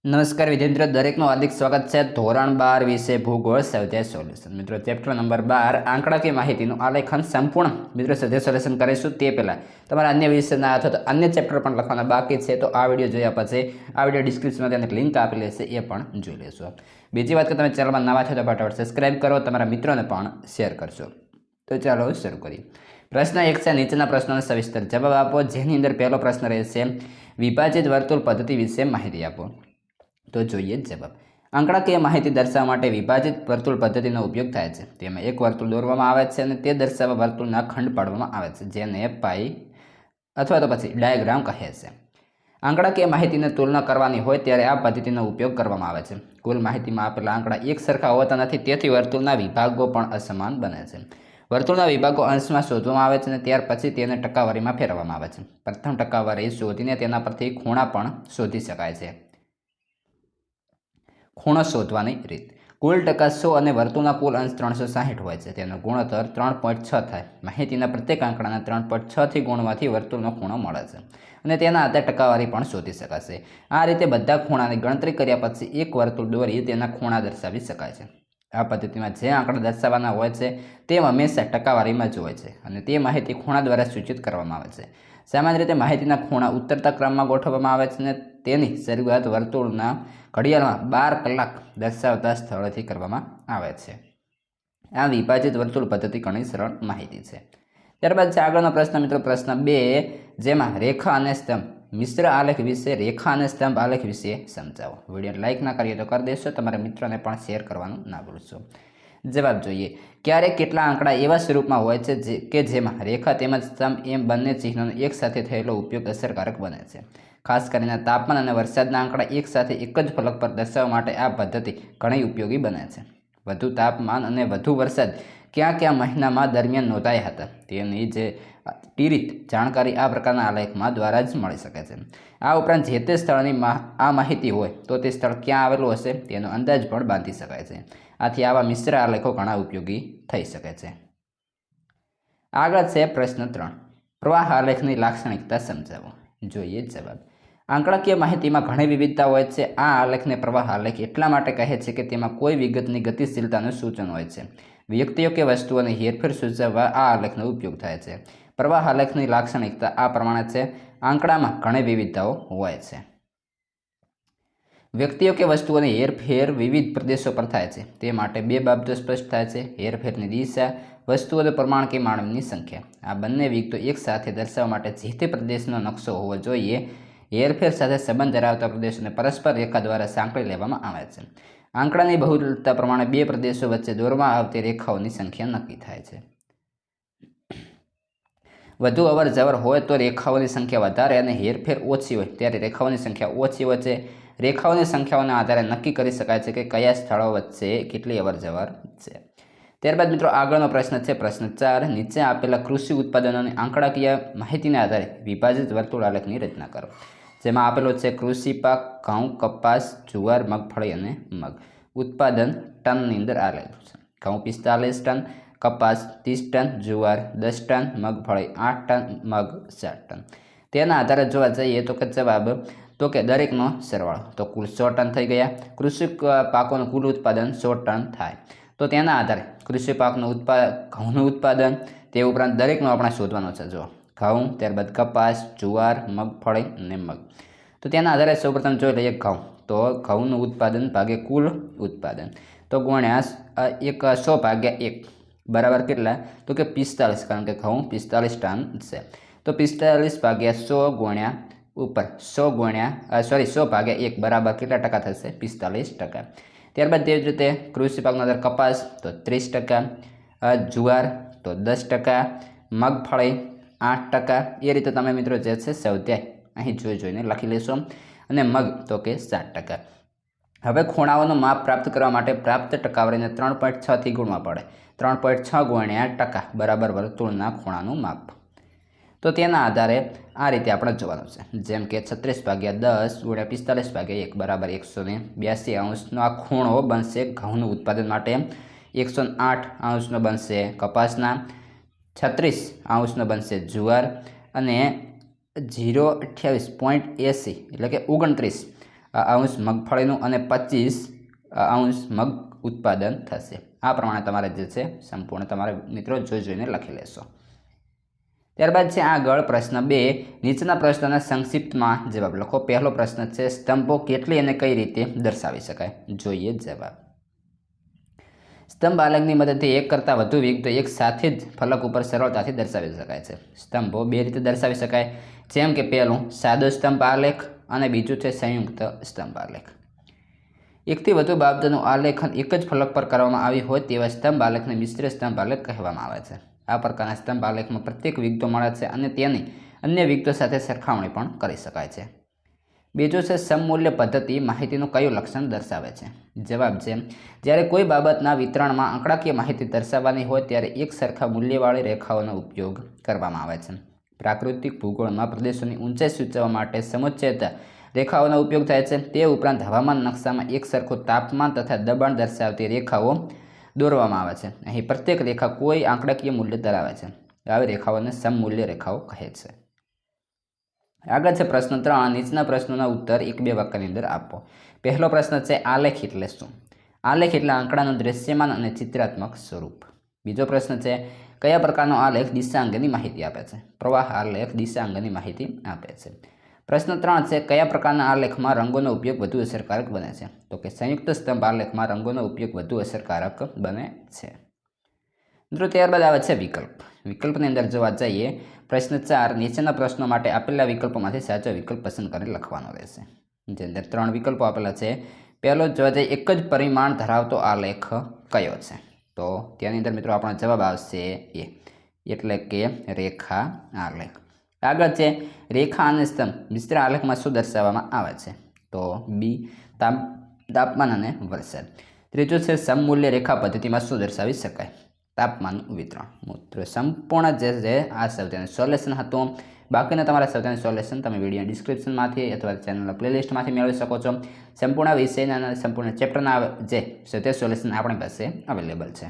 નમસ્કાર વિદ્યાર્થીઓ, દરેકનું હાર્દિક સ્વાગત છે ધોરણ 12 વિશે ભૂગોળ સ્વાધ્યાય સોલ્યુશન. મિત્રો, ચેપ્ટર નંબર 12 આંકડાકીય માહિતીનું આલેખન સંપૂર્ણ મિત્રો સ્વાધ્યાય સોલ્યુશન કરીશું. તે પહેલાં તમારા અન્ય વિષયના અથવા તો અન્ય ચેપ્ટર પણ લખવાના બાકી છે, તો આ વિડીયો જોયા પછી આ વિડીયો ડિસ્ક્રિપ્શનમાં તેની લિંક આપેલી છે, એ પણ જોઈ લેશો. બીજી વાત કે તમે ચેનલમાં નવા છો તો ફટાફટ સબસ્ક્રાઇબ કરો, તમારા મિત્રોને પણ શેર કરશો. તો ચાલો શરૂ કરીએ. પ્રશ્ન 1 છે, નીચેના પ્રશ્નોનો સવિસ્તર જવાબ આપો. જેની અંદર પહેલો પ્રશ્ન રહેશે વિભાજિત વર્તુળ પદ્ધતિ વિશે માહિતી આપો. તો જોઈએ જવાબ. આંકડાકીય માહિતી દર્શાવવા માટે વિભાજિત વર્તુળ પદ્ધતિનો ઉપયોગ થાય છે. તેમાં એક વર્તુળ દોરવામાં આવે છે અને તે દર્શાવવા વર્તુળના ખંડ પાડવામાં આવે છે, જેને પાઈ અથવા તો પછી ડાયાગ્રામ કહે છે. આંકડાકીય માહિતીની તુલના કરવાની હોય ત્યારે આ પદ્ધતિનો ઉપયોગ કરવામાં આવે છે. કુલ માહિતીમાં આપેલા આંકડા એક સરખા હોતા નથી, તેથી વર્તુળના વિભાગો પણ અસમાન બને છે. વર્તુળના વિભાગો અંશમાં શોધવામાં આવે છે અને ત્યાર પછી તેને ટકાવારીમાં ફેરવવામાં આવે છે. પ્રથમ ટકાવારી શોધીને તેના પરથી ખૂણા પણ શોધી શકાય છે. ખૂણો શોધવાની રીત. કુલ ટકા 100 અને વર્તુળના કુલ અંશ 360 હોય છે. તેનો ગુણોત્તર 3.6 થાય. માહિતીના પ્રત્યેક આંકડાના 3.6 થી ગુણવાથી વર્તુળનો ખૂણો મળે છે અને તેના આધારે ટકાવારી પણ શોધી શકાશે. આ રીતે બધા ખૂણાની ગણતરી કર્યા પછી એક વર્તુળ દોરી તેના ખૂણા દર્શાવી શકાય છે. આ પદ્ધતિમાં જે આંકડા દર્શાવવાના હોય છે તે હંમેશા ટકાવારીમાં જ હોય છે અને તે માહિતી ખૂણા દ્વારા સૂચિત કરવામાં આવે છે. સામાન્ય રીતે માહિતીના ખૂણા ઉતરતા ક્રમમાં ગોઠવવામાં આવે છે અને તેની શરૂઆત વર્તુળના ઘડિયાળમાં 12 કલાક દર્શાવતા સ્થળેથી કરવામાં આવે છે. આ વિભાજિત વર્તુળ પદ્ધતિ ઘણી સરળ માહિતી છે. ત્યારબાદ છે આગળનો પ્રશ્ન મિત્રો, પ્રશ્ન 2, જેમાં રેખા અને સ્તંભ મિશ્ર આલેખ વિશે રેખા અને સ્તંભ આલેખ વિશે સમજાવો. વિડીયો લાઇક ના કરીએ તો કરી દેશો, તમારા મિત્રોને પણ શેર કરવાનું ના ભૂલશો. જવાબ જોઈએ. ક્યારેક કેટલા આંકડા એવા સ્વરૂપમાં હોય છે કે જેમાં રેખા તેમજ સ્તંભ એમ બંને ચિહ્નોનો એક સાથે થયેલો ઉપયોગ અસરકારક બને છે. ખાસ કરીને તાપમાન અને વરસાદના આંકડા એક સાથે એક જ ફલક પર દર્શાવવા માટે આ પદ્ધતિ ઘણી ઉપયોગી બને છે. વધુ તાપમાન અને વધુ વરસાદ કયા કયા મહિનામાં દરમિયાન નોંધાયા હતા તેની જે તિરિત જાણકારી આ પ્રકારના આલેખમાં દ્વારા જ મળી શકે છે. આ ઉપરાંત જે તે સ્થળની આ માહિતી હોય તો તે સ્થળ ક્યાં આવેલું હશે તેનો અંદાજ પણ બાંધી શકાય છે. આથી આવા મિશ્ર આલેખો ઘણા ઉપયોગી થઈ શકે છે. આગળ છે પ્રશ્ન 3, પ્રવાહ આલેખની લાક્ષણિકતા સમજાવો. જોઈએ જવાબ. આંકડાકીય માહિતીમાં ઘણી વિવિધતા હોય છે. આ આલેખને પ્રવાહ આલેખ એટલા માટે કહે છે કે તેમાં કોઈ વિગતની ગતિશીલતાનું સૂચન હોય છે. વ્યક્તિઓ કે વસ્તુઓની હેરફેર સૂચવવા આ આલેખનો ઉપયોગ થાય છે. પ્રવાહ આલેખની લાક્ષણિકતા આ પ્રમાણે છે. આંકડામાં ઘણી વિવિધતાઓ હોય છે. વ્યક્તિઓ કે વસ્તુઓની હેરફેર વિવિધ પ્રદેશો પર થાય છે. તે માટે બે બાબતો સ્પષ્ટ થાય છે: હેરફેરની દિશા, વસ્તુઓનું પ્રમાણ કે માનવની સંખ્યા. આ બંને વિગતો એક સાથે દર્શાવવા માટે જે તે પ્રદેશનો નકશો હોવો જોઈએ. હેરફેર સાથે સંબંધ ધરાવતા પ્રદેશોને પરસ્પર રેખા દ્વારા સાંકળી લેવામાં આવે છે. આંકડાની બહુલતા પ્રમાણે બે પ્રદેશો વચ્ચે દોરવામાં આવતી રેખાઓની સંખ્યા નક્કી થાય છે. વધુ અવર જવર હોય તો રેખાઓની સંખ્યા વધારે અને હેરફેર ઓછી હોય ત્યારે રેખાઓની સંખ્યા ઓછી હોય છે. રેખાઓની સંખ્યાઓના આધારે નક્કી કરી શકાય છે કે કયા સ્થળો વચ્ચે કેટલી અવર જવર છે. ત્યારબાદ મિત્રો આગળનો પ્રશ્ન છે પ્રશ્ન 4, નીચે આપેલા કૃષિ ઉત્પાદનોની આંકડાકીય માહિતીના આધારે વિભાજિત વર્તુળ આલેખની રચના કરો. જેમાં આપેલો છે કૃષિ પાક ઘઉં, કપાસ, જુવાર, મગફળી અને મગ. ઉત્પાદન ટનની અંદર આલેલું છે. ઘઉં 45 ટન, કપાસ 30 ટન, જુવાર 10 ટન, મગફળી 8 ટન, મગ 4 ટન. તેના આધારે જોવા જઈએ તો કે જવાબ તો કે દરેકનો સરવાળો તો કુલ 100 ટન થઈ ગયા. કૃષિ પાકોનું કુલ ઉત્પાદન 100 ટન થાય. તો તેના આધારે કૃષિ પાકનું ઘઉંનું ઉત્પાદન, તે ઉપરાંત દરેકનો આપણે શોધવાનો છે. જો ઘઉં, ત્યારબાદ કપાસ, જુવાર, મગફળી અને મગ. તો તેના આધારે સૌપ્રથમ જોઈ લઈએ ઘઉં. તો ઘઉંનું ઉત્પાદન ભાગે કુલ ઉત્પાદન તો ગુણ્યા 100 ભાગ્યા 1 બરાબર કેટલા તો કે 45, કારણ કે ઘઉં 45 ટન છે. તો 45 ભાગ્યા 100 ગુણ્યા ઉપર 100 ભાગ્યા 1 બરાબર કેટલા ટકા થશે? 45%. ત્યારબાદ તેવી જ રીતે કૃષિ પાકનો દર કપાસ તો 30%, જુવાર તો 10%, મગફળી 8%. એ રીતે તમે મિત્રો જે છે સ્વાધ્યાય અહીં જોઈને લખી લેશો. અને મગ તો કે 7%. હવે ખૂણાઓનું માપ પ્રાપ્ત કરવા માટે પ્રાપ્ત ટકાવારીને 3.6 થી ગુણવા પડે. 3.6 ગુણ્યા ટકા બરાબર વર્તુળના ખૂણાનું માપ. તો તેના આધારે આ રીતે આપણે જોવાનું છે. જેમ કે 36 ભાગ્યા 10 ગુણ્યા 45 ભાગ્યા 1 બરાબર 182 અંશનો આ ખૂણો બનશે ઘઉંનું ઉત્પાદન માટે. 108 અંશનો બનશે કપાસના, 36 અંશનો બનશે જુવાર અને 0.28 એટલે કે 29 અંશ મગફળીનું અને 25 અંશ મગ ઉત્પાદન થશે. આ પ્રમાણે તમારે જે છે સંપૂર્ણ તમારે મિત્રો જોઈને લખી લેશો. ત્યારબાદ છે આગળ પ્રશ્ન 2. નીચેના પ્રશ્નોના સંક્ષિપ્તમાં જવાબ લખો. પહેલો પ્રશ્ન છે સ્તંભો કેટલી અને કઈ રીતે દર્શાવી શકાય? જોઈએ જવાબ. સ્તંભ આલેખની મદદથી એક કરતાં વધુ વિગતો એક સાથે જ ફલક ઉપર સરળતાથી દર્શાવી શકાય છે. સ્તંભો બે રીતે દર્શાવી શકાય, જેમ કે પહેલું સાદો સ્તંભ આલેખ અને બીજું છે સંયુક્ત સ્તંભ આલેખ. એકથી વધુ બાબતોનું આલેખન એક જ ફલક પર કરવામાં આવી હોય તેવા સ્તંભ આલેખને મિશ્ર સ્તંભ આલેખ કહેવામાં આવે છે. આ પ્રકારના સ્તંભ આલેખમાં પ્રત્યેક વિગતો મળે છે અને તેની અન્ય વિગતો સાથે સરખામણી પણ કરી શકાય છે. બીજું છે સમમૂલ્ય પદ્ધતિ માહિતીનું કયું લક્ષણ દર્શાવે છે? જવાબ છે જ્યારે કોઈ બાબતના વિતરણમાં આંકડાકીય માહિતી દર્શાવવાની હોય ત્યારે એક સરખા મૂલ્યવાળી રેખાઓનો ઉપયોગ કરવામાં આવે છે. પ્રાકૃતિક ભૂગોળમાં પ્રદેશોની ઊંચાઈ સૂચવવા માટે સમોચ્ચિત રેખાઓનો ઉપયોગ થાય છે. તે ઉપરાંત હવામાન નકશામાં એક સરખું તાપમાન તથા દબાણ દર્શાવતી રેખાઓ દોરવામાં આવે છે. અહીં પ્રત્યેક રેખા કોઈ આંકડાકીય મૂલ્ય ધરાવે છે. આવી રેખાઓને સમમૂલ્ય રેખાઓ કહે છે. આગળ છે પ્રશ્ન 3. નીચેના પ્રશ્નોના ઉત્તર 1-2 વાક્યની અંદર આપો. પહેલો પ્રશ્ન છે આલેખ એટલે શું? આલેખ એટલે આંકડાનું દૃશ્યમાન અને ચિત્રાત્મક સ્વરૂપ. બીજો પ્રશ્ન છે કયા પ્રકારનો આલેખ દિશા અંગેની માહિતી આપે છે? પ્રવાહ આલેખ દિશા અંગેની માહિતી આપે છે. પ્રશ્ન 3 છે કયા પ્રકારના આલેખમાં રંગોનો ઉપયોગ વધુ અસરકારક બને છે? તો કે સંયુક્ત સ્તંભ આલેખમાં રંગોનો ઉપયોગ વધુ અસરકારક બને છે. મિત્રો ત્યારબાદ આવે છે વિકલ્પ. વિકલ્પની અંદર જોવા જઈએ પ્રશ્ન 4. નીચેના પ્રશ્નો માટે આપેલા વિકલ્પોમાંથી સાચો વિકલ્પ પસંદ કરી લખવાનો રહેશે. જે અંદર 3 વિકલ્પો આપેલા છે. પહેલો જોવા જઈએ એક જ પરિમાણ ધરાવતો આલેખ કયો છે? તો તેની અંદર મિત્રો આપણો જવાબ આવશે એ, એટલે કે રેખા આલેખ. આગળ છે રેખા અને સ્તંભ મિશ્ર આલેખમાં શું દર્શાવવામાં આવે છે? તો બી તાપમાન અને વરસાદ. ત્રીજું છે સમમૂલ્ય રેખા પદ્ધતિમાં શું દર્શાવી શકાય? તાપમાનનું વિતરણ. મિત્રો સંપૂર્ણ જે છે આ સૌથી સોલ્યુશન હતું. બાકીના તમારા સૌથી સોલ્યુશન તમે વિડીયો ડિસ્ક્રિપ્શનમાંથી અથવા ચેનલના પ્લેલિસ્ટમાંથી મેળવી શકો છો. સંપૂર્ણ વિષયના અને સંપૂર્ણ ચેપ્ટરના જે સૌથી સોલ્યુશન આપણી પાસે અવેલેબલ છે.